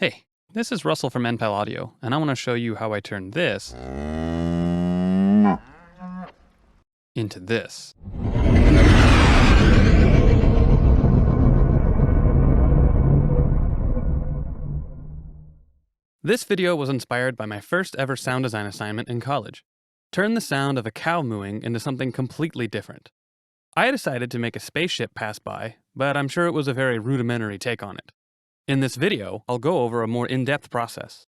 Hey, this is Russell from NPAL Audio, and I want to show you how I turn this into this. This video was inspired by my first ever sound design assignment in college. Turn the sound of a cow mooing into something completely different. I decided to make a spaceship pass by, but I'm sure it was a very rudimentary take on it. In this video, I'll go over a more in-depth process.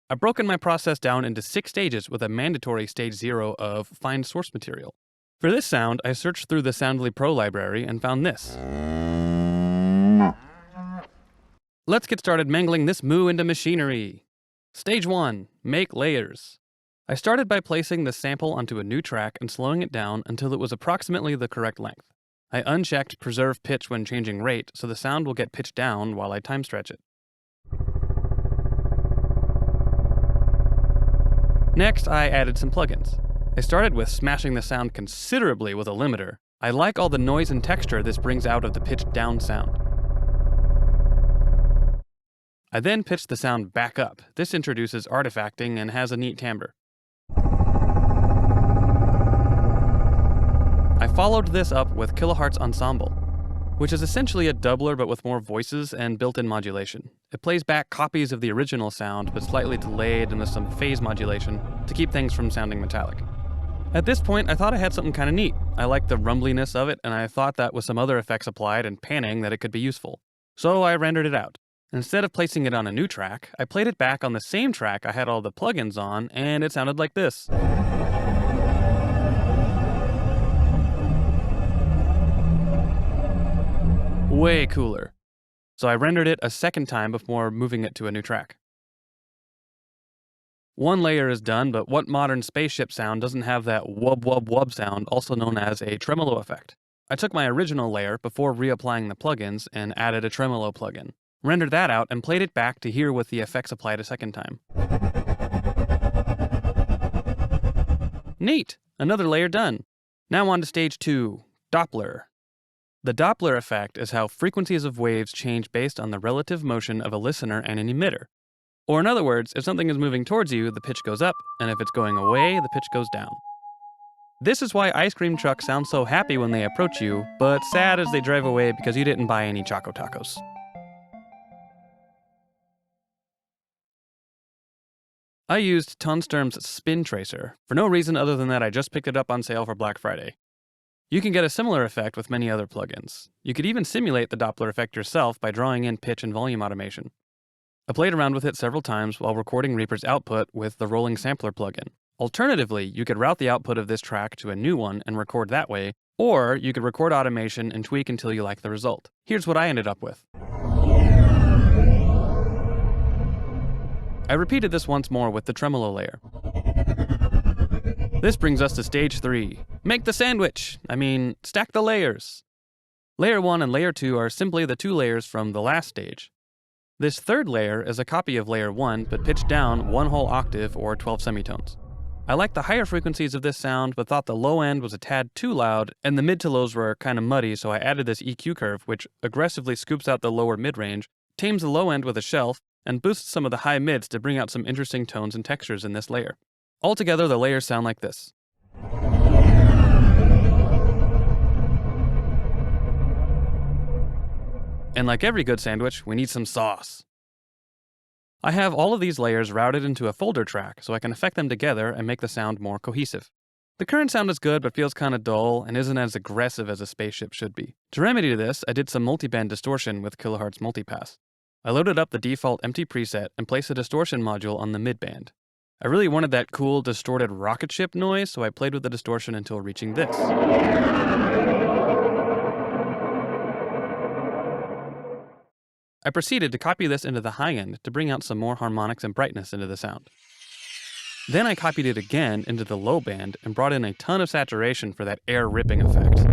I've broken my process down into 6 stages with a mandatory stage 0 of find source material. For this sound, I searched through the Soundly Pro library and found this. Let's get started mangling this moo into machinery. Stage 1, make layers. I started by placing the sample onto a new track and slowing it down until it was approximately the correct length. I unchecked preserve pitch when changing rate, so the sound will get pitched down while I time stretch it. Next, I added some plugins. I started with smashing the sound considerably with a limiter. I like all the noise and texture this brings out of the pitched down sound. I then pitched the sound back up. This introduces artifacting and has a neat timbre. I followed this up with Kilohertz Ensemble, which is essentially a doubler but with more voices and built-in modulation. It plays back copies of the original sound, but slightly delayed and with some phase modulation to keep things from sounding metallic. At this point, I thought I had something kind of neat. I liked the rumbliness of it, and I thought that with some other effects applied and panning that it could be useful. So I rendered it out. Instead of placing it on a new track, I played it back on the same track I had all the plugins on, and it sounded like this. Way cooler. So I rendered it a second time before moving it to a new track. One layer is done, but what modern spaceship sound doesn't have that wub wub wub sound, also known as a tremolo effect? I took my original layer before reapplying the plugins and added a tremolo plugin. Rendered that out and played it back to hear with the effects applied a second time. Neat! Another layer done. Now on to stage 2, Doppler. The Doppler effect is how frequencies of waves change based on the relative motion of a listener and an emitter. Or in other words, if something is moving towards you, the pitch goes up, and if it's going away, the pitch goes down. This is why ice cream trucks sound so happy when they approach you, but sad as they drive away because you didn't buy any Choco Tacos. I used Tonsturm's Spin Tracer, for no reason other than that I just picked it up on sale for Black Friday. You can get a similar effect with many other plugins. You could even simulate the Doppler effect yourself by drawing in pitch and volume automation. I played around with it several times while recording Reaper's output with the Rolling Sampler plugin. Alternatively, you could route the output of this track to a new one and record that way, or you could record automation and tweak until you like the result. Here's what I ended up with. I repeated this once more with the tremolo layer. This brings us to stage 3. Make the sandwich! Stack the layers. Layer 1 and layer 2 are simply the 2 layers from the last stage. This third layer is a copy of layer 1, but pitched down 1 whole octave or 12 semitones. I liked the higher frequencies of this sound, but thought the low end was a tad too loud, and the mid to lows were kind of muddy, so I added this EQ curve, which aggressively scoops out the lower mid-range, tames the low end with a shelf, and boosts some of the high mids to bring out some interesting tones and textures in this layer. Altogether, the layers sound like this. And like every good sandwich, we need some sauce. I have all of these layers routed into a folder track so I can effect them together and make the sound more cohesive. The current sound is good but feels kind of dull and isn't as aggressive as a spaceship should be. To remedy this, I did some multiband distortion with Kilohertz Multipass. I loaded up the default empty preset and placed a distortion module on the midband. I really wanted that cool, distorted rocket ship noise, so I played with the distortion until reaching this. I proceeded to copy this into the high end to bring out some more harmonics and brightness into the sound. Then I copied it again into the low band and brought in a ton of saturation for that air ripping effect.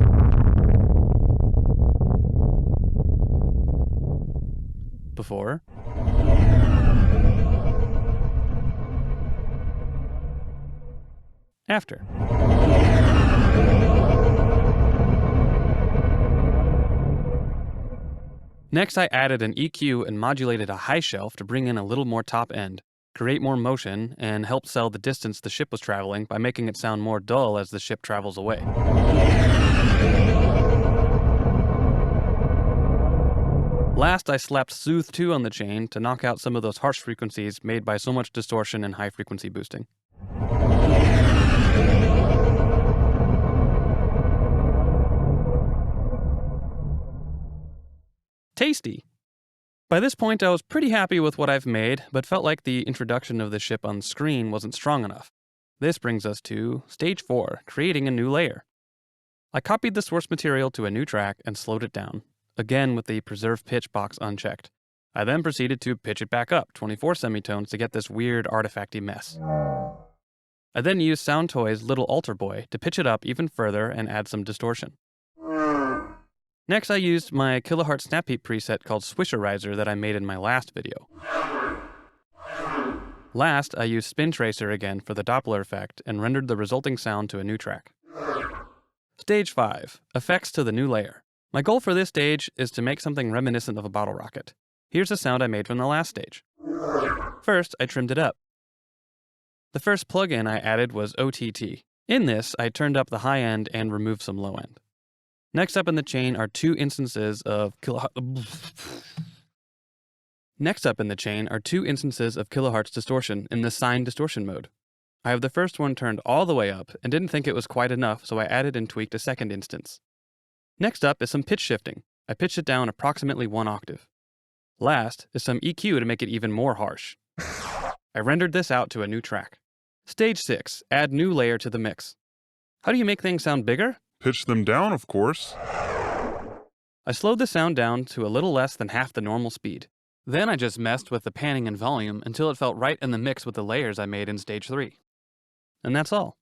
Before. After. Next, I added an EQ and modulated a high shelf to bring in a little more top end, create more motion, and help sell the distance the ship was traveling by making it sound more dull as the ship travels away. Last, I slapped Soothe 2 on the chain to knock out some of those harsh frequencies made by so much distortion and high frequency boosting. Tasty! By this point, I was pretty happy with what I've made, but felt like the introduction of the ship on screen wasn't strong enough. This brings us to Stage 4, creating a new layer. I copied the source material to a new track and slowed it down, again with the preserve pitch box unchecked. I then proceeded to pitch it back up 24 semitones to get this weird artifacty mess. I then used Soundtoy's Little Alter Boy to pitch it up even further and add some distortion. Next, I used my kilohertz snap heap preset called Swisherizer that I made in my last video. Last, I used Spin Tracer again for the Doppler effect and rendered the resulting sound to a new track. Stage 5, effects to the new layer. My goal for this stage is to make something reminiscent of a bottle rocket. Here's the sound I made from the last stage. First, I trimmed it up. The first plugin I added was OTT. In this, I turned up the high end and removed some low end. Next up in the chain are two instances of kilohertz distortion in the sine distortion mode. I have the first one turned all the way up and didn't think it was quite enough, so I added and tweaked a second instance. Next up is some pitch shifting. I pitched it down approximately 1 octave. Last is some EQ to make it even more harsh. I rendered this out to a new track. Stage 6, add new layer to the mix. How do you make things sound bigger? Pitch them down, of course. I slowed the sound down to a little less than half the normal speed. Then I just messed with the panning and volume until it felt right in the mix with the layers I made in Stage 3. And that's all.